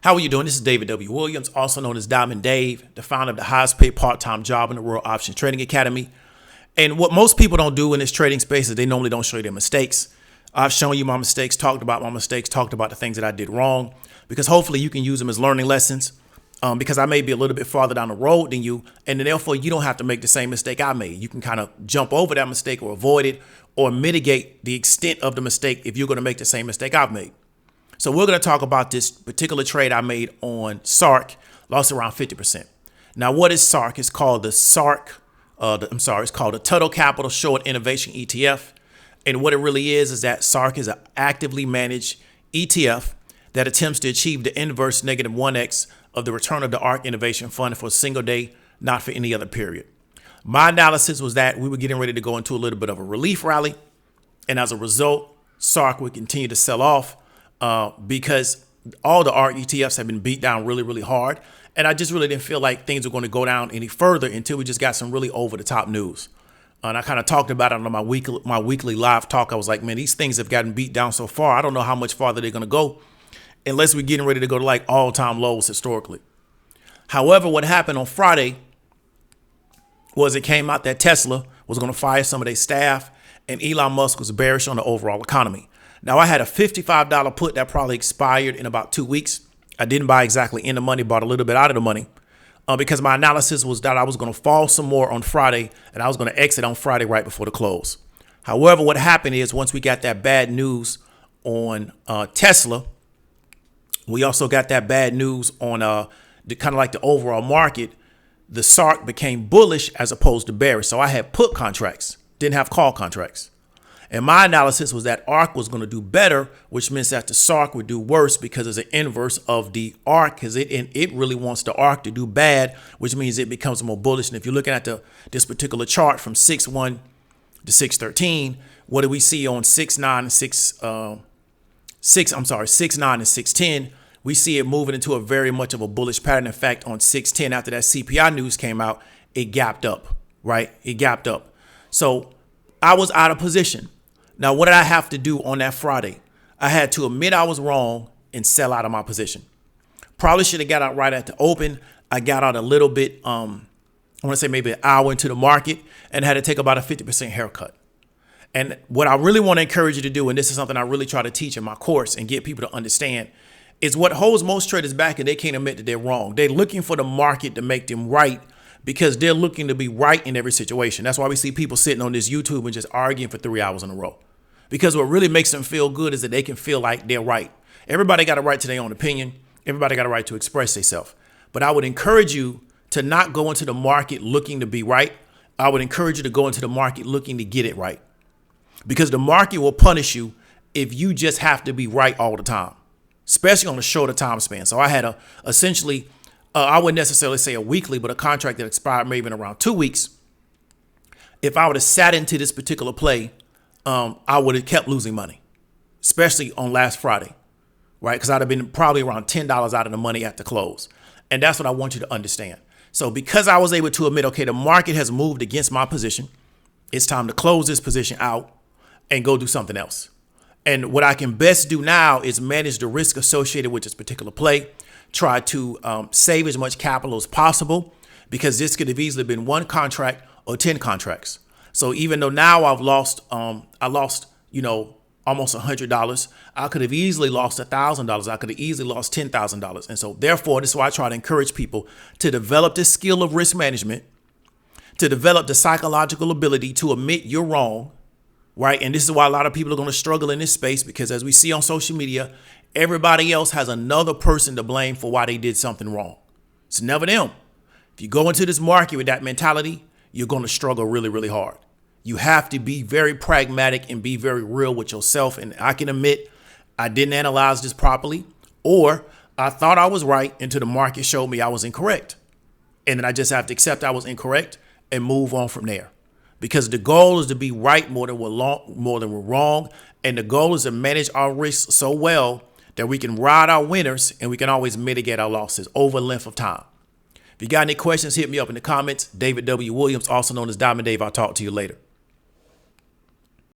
How are you doing? This is David W. Williams, also known as Diamond Dave, the founder of the highest paid part-time job in the world, Options Trading Academy. And what most people don't do in this trading space is they normally don't show you their mistakes. I've shown you my mistakes, talked about my mistakes, talked about the things that I did wrong, because hopefully you can use them as learning lessons. Because I may be a little bit farther down the road than you, and then therefore you don't have to make the same mistake I made. You can kind of jump over that mistake or avoid it or mitigate the extent of the mistake if you're going to make the same mistake I've made. So we're going to talk about this particular trade I made on SARK, lost around 50%. Now, what is SARK? It's called the it's called the Total Capital Short Innovation ETF. And what it really is that SARK is an actively managed ETF that attempts to achieve the inverse negative 1x of the return of the ARK Innovation Fund for a single day, not for any other period. My analysis was that we were getting ready to go into a little bit of a relief rally. And as a result, SARK would continue to sell off because all the ARK ETFs have been beat down really, really hard. And I just really didn't feel like things were going to go down any further until we just got some really over the top news. And I kind of talked about it on my weekly live talk. I was like, man, these things have gotten beat down so far. I don't know how much farther they're going to go unless we're getting ready to go to like all-time lows historically. However, what happened on Friday was it came out that Tesla was going to fire some of their staff and Elon Musk was bearish on the overall economy. Now, I had a $55 put that probably expired in about 2 weeks. I didn't buy exactly in the money, bought a little bit out of the money because my analysis was that I was going to fall some more on Friday and I was going to exit on Friday right before the close. However, what happened is once we got that bad news on Tesla, we also got that bad news on the kind of like the overall market. The SARK became bullish as opposed to bearish. So I had put contracts, didn't have call contracts. And my analysis was that ARK was going to do better, which means that the SARK would do worse because it's an inverse of the ARK because it really wants the ARK to do bad, which means it becomes more bullish. And if you're looking at this particular chart from 6-1 to 6-13, what do we see on 6-9 and 6-9 and 6-10? We see it moving into a very much of a bullish pattern. In fact, on 6-10, after that CPI news came out, it gapped up, right? It gapped up. So I was out of position. Now, what did I have to do on that Friday? I had to admit I was wrong and sell out of my position. Probably should have got out right at the open. I got out a little bit, I want to say maybe an hour into the market and had to take about a 50% haircut. And what I really want to encourage you to do, and this is something I really try to teach in my course and get people to understand, is what holds most traders back and they can't admit that they're wrong. They're looking for the market to make them right because they're looking to be right in every situation. That's why we see people sitting on this YouTube and just arguing for 3 hours in a row. Because what really makes them feel good is that they can feel like they're right. Everybody got a right to their own opinion. Everybody got a right to express themselves. But I would encourage you to not go into the market looking to be right. I would encourage you to go into the market looking to get it right. Because the market will punish you if you just have to be right all the time, especially on a shorter time span. So I had essentially, I wouldn't necessarily say a weekly, but a contract that expired maybe in around 2 weeks. If I would have sat into this particular play, I would have kept losing money, especially on last Friday, right? Because I'd have been probably around $10 out of the money at the close. And that's what I want you to understand. So because I was able to admit, okay, the market has moved against my position, it's time to close this position out and go do something else. And what I can best do now is manage the risk associated with this particular play, try to save as much capital as possible, because this could have easily been one contract or 10 contracts. So even though now I lost, almost $100, I could have easily lost $1,000. I could have easily lost $10,000. And so therefore, this is why I try to encourage people to develop the skill of risk management, to develop the psychological ability to admit you're wrong, right? And this is why a lot of people are going to struggle in this space, because as we see on social media, everybody else has another person to blame for why they did something wrong. It's never them. If you go into this market with that mentality, you're going to struggle really, really hard. You have to be very pragmatic and be very real with yourself. And I can admit I didn't analyze this properly, or I thought I was right until the market showed me I was incorrect. And then I just have to accept I was incorrect and move on from there. Because the goal is to be right more than we're wrong. And the goal is to manage our risks so well that we can ride our winners and we can always mitigate our losses over a length of time. If you got any questions, hit me up in the comments. David W. Williams, also known as Diamond Dave. I'll talk to you later.